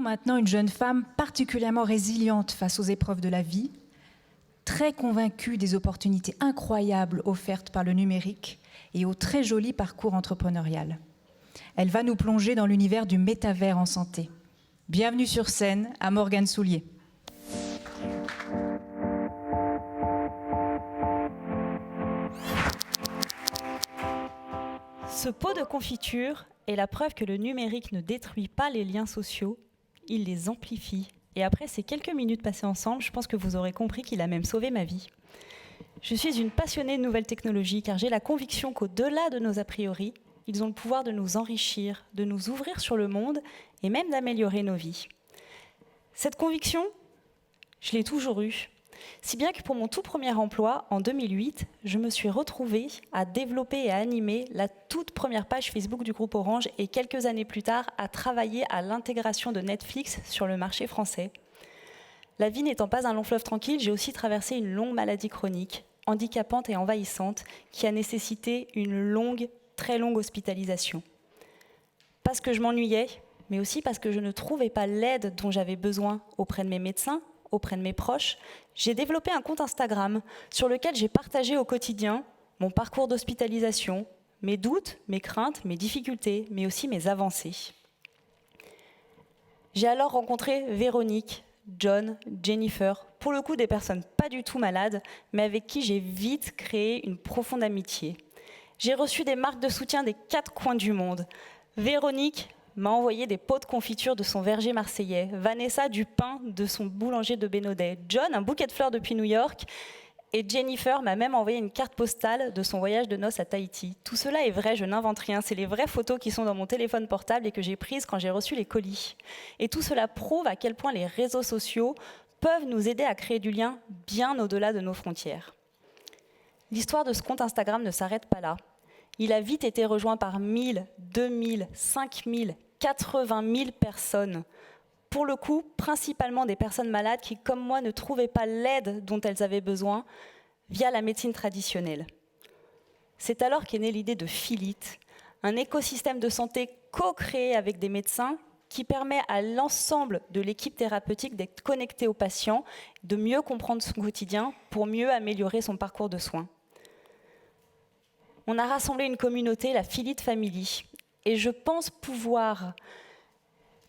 maintenant une jeune femme particulièrement résiliente face aux épreuves de la vie, très convaincue des opportunités incroyables offertes par le numérique et au très joli parcours entrepreneurial. Elle va nous plonger dans l'univers du métavers en santé. Bienvenue sur scène à Morgane Soulier. Ce pot de confiture est la preuve que le numérique ne détruit pas les liens sociaux, il les amplifie. Et après ces quelques minutes passées ensemble, je pense que vous aurez compris qu'il a même sauvé ma vie. Je suis une passionnée de nouvelles technologies car j'ai la conviction qu'au-delà de nos a priori, ils ont le pouvoir de nous enrichir, de nous ouvrir sur le monde et même d'améliorer nos vies. Cette conviction, je l'ai toujours eue. Si bien que pour mon tout premier emploi, en 2008, je me suis retrouvée à développer et à animer la toute première page Facebook du groupe Orange et quelques années plus tard à travailler à l'intégration de Netflix sur le marché français. La vie n'étant pas un long fleuve tranquille, j'ai aussi traversé une longue maladie chronique, handicapante et envahissante, qui a nécessité une longue, très longue hospitalisation. Parce que je m'ennuyais, mais aussi parce que je ne trouvais pas l'aide dont j'avais besoin auprès de mes médecins, auprès de mes proches, j'ai développé un compte Instagram sur lequel j'ai partagé au quotidien mon parcours d'hospitalisation, mes doutes, mes craintes, mes difficultés, mais aussi mes avancées. J'ai alors rencontré Véronique, John, Jennifer, pour le coup des personnes pas du tout malades, mais avec qui j'ai vite créé une profonde amitié. J'ai reçu des marques de soutien des 4 coins du monde. Véronique m'a envoyé des pots de confiture de son verger marseillais, Vanessa du pain de son boulanger de Bénodet, John un bouquet de fleurs depuis New York, et Jennifer m'a même envoyé une carte postale de son voyage de noces à Tahiti. Tout cela est vrai, je n'invente rien, c'est les vraies photos qui sont dans mon téléphone portable et que j'ai prises quand j'ai reçu les colis. Et tout cela prouve à quel point les réseaux sociaux peuvent nous aider à créer du lien bien au-delà de nos frontières. L'histoire de ce compte Instagram ne s'arrête pas là. Il a vite été rejoint par 1000, 2000, 5000, 80 000 personnes. Pour le coup, principalement des personnes malades qui, comme moi, ne trouvaient pas l'aide dont elles avaient besoin via la médecine traditionnelle. C'est alors qu'est née l'idée de Philite, un écosystème de santé co-créé avec des médecins qui permet à l'ensemble de l'équipe thérapeutique d'être connecté au patient, de mieux comprendre son quotidien pour mieux améliorer son parcours de soins. On a rassemblé une communauté, la Philite Family, et je pense pouvoir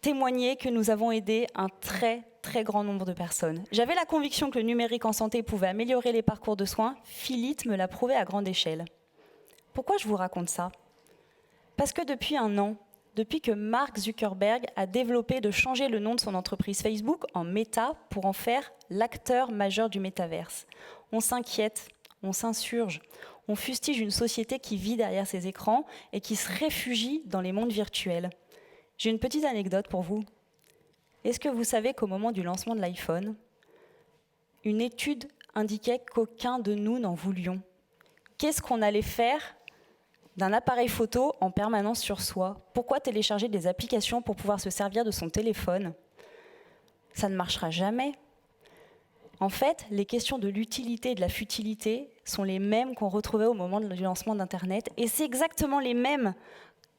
témoigner que nous avons aidé un très, très grand nombre de personnes. J'avais la conviction que le numérique en santé pouvait améliorer les parcours de soins. Philite me l'a prouvé à grande échelle. Pourquoi je vous raconte ça ? Parce que depuis un an, depuis que Mark Zuckerberg a développé de changer le nom de son entreprise Facebook en Meta pour en faire l'acteur majeur du métaverse, on s'inquiète, on s'insurge. On fustige une société qui vit derrière ses écrans et qui se réfugie dans les mondes virtuels. J'ai une petite anecdote pour vous. Est-ce que vous savez qu'au moment du lancement de l'iPhone, une étude indiquait qu'aucun de nous n'en voulions ? Qu'est-ce qu'on allait faire d'un appareil photo en permanence sur soi ? Pourquoi télécharger des applications pour pouvoir se servir de son téléphone ? Ça ne marchera jamais. En fait, les questions de l'utilité et de la futilité sont les mêmes qu'on retrouvait au moment du lancement d'Internet, et c'est exactement les mêmes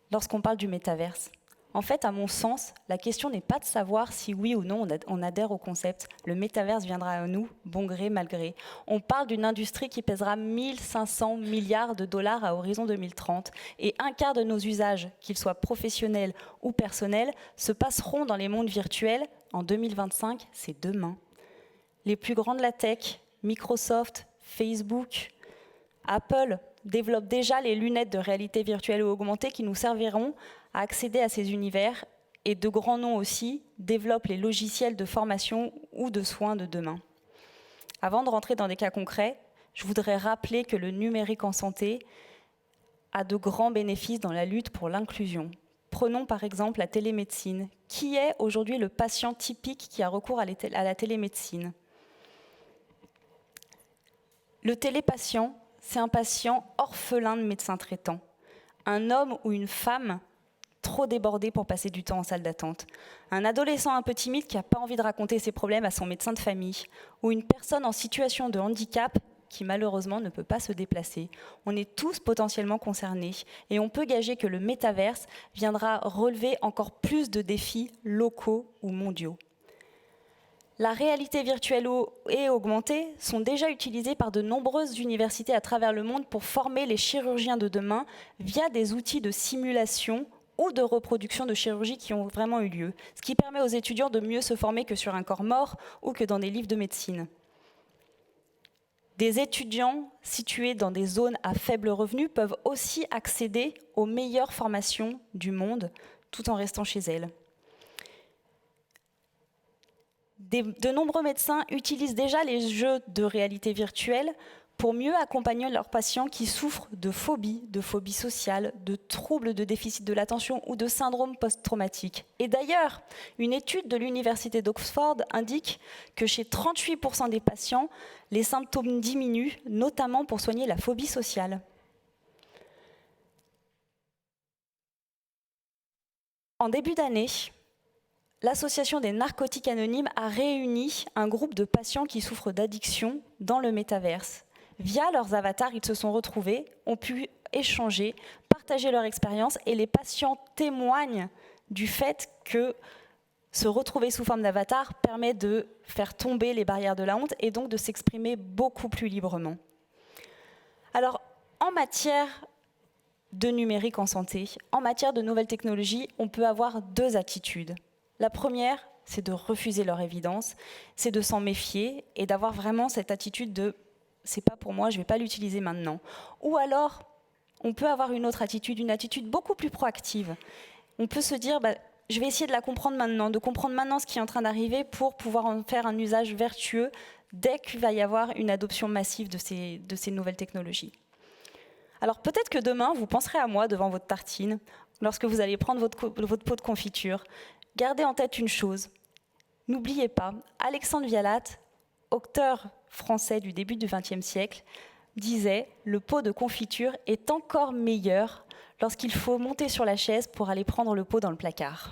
lorsqu'on parle du métaverse. En fait, à mon sens, la question n'est pas de savoir si oui ou non on adhère au concept. Le métaverse viendra à nous, bon gré, mal gré. On parle d'une industrie qui pèsera 1500 milliards de dollars à horizon 2030, et un quart de nos usages, qu'ils soient professionnels ou personnels, se passeront dans les mondes virtuels en 2025, c'est demain. Les plus grands de la tech, Microsoft, Facebook, Apple, développent déjà les lunettes de réalité virtuelle ou augmentée qui nous serviront à accéder à ces univers, et de grands noms aussi développent les logiciels de formation ou de soins de demain. Avant de rentrer dans des cas concrets, je voudrais rappeler que le numérique en santé a de grands bénéfices dans la lutte pour l'inclusion. Prenons par exemple la télémédecine. Qui est aujourd'hui le patient typique qui a recours à la télémédecine ? Le télépatient, c'est un patient orphelin de médecin traitant, un homme ou une femme trop débordé pour passer du temps en salle d'attente, un adolescent un peu timide qui n'a pas envie de raconter ses problèmes à son médecin de famille, ou une personne en situation de handicap qui malheureusement ne peut pas se déplacer. On est tous potentiellement concernés et on peut gager que le métaverse viendra relever encore plus de défis locaux ou mondiaux. La réalité virtuelle et augmentée sont déjà utilisées par de nombreuses universités à travers le monde pour former les chirurgiens de demain via des outils de simulation ou de reproduction de chirurgie qui ont vraiment eu lieu, ce qui permet aux étudiants de mieux se former que sur un corps mort ou que dans des livres de médecine. Des étudiants situés dans des zones à faible revenu peuvent aussi accéder aux meilleures formations du monde tout en restant chez elles. De nombreux médecins utilisent déjà les jeux de réalité virtuelle pour mieux accompagner leurs patients qui souffrent de phobie sociale, de troubles de déficit de l'attention ou de syndrome post-traumatique. Et d'ailleurs, une étude de l'université d'Oxford indique que chez 38% des patients, les symptômes diminuent, notamment pour soigner la phobie sociale. En début d'année, l'Association des narcotiques anonymes a réuni un groupe de patients qui souffrent d'addiction dans le métaverse. Via leurs avatars, ils se sont retrouvés, ont pu échanger, partager leur expérience et les patients témoignent du fait que se retrouver sous forme d'avatar permet de faire tomber les barrières de la honte et donc de s'exprimer beaucoup plus librement. Alors, en matière de numérique en santé, en matière de nouvelles technologies, on peut avoir deux attitudes. La première, c'est de refuser leur évidence, c'est de s'en méfier et d'avoir vraiment cette attitude de « c'est pas pour moi, je vais pas l'utiliser maintenant ». Ou alors, on peut avoir une autre attitude, une attitude beaucoup plus proactive. On peut se dire je vais essayer de la comprendre maintenant, de comprendre maintenant ce qui est en train d'arriver pour pouvoir en faire un usage vertueux dès qu'il va y avoir une adoption massive de ces nouvelles technologies. Alors peut-être que demain, vous penserez à moi devant votre tartine, lorsque vous allez prendre votre pot de confiture. Gardez en tête une chose, n'oubliez pas, Alexandre Vialat, auteur français du début du XXe siècle, disait « Le pot de confiture est encore meilleur lorsqu'il faut monter sur la chaise pour aller prendre le pot dans le placard ».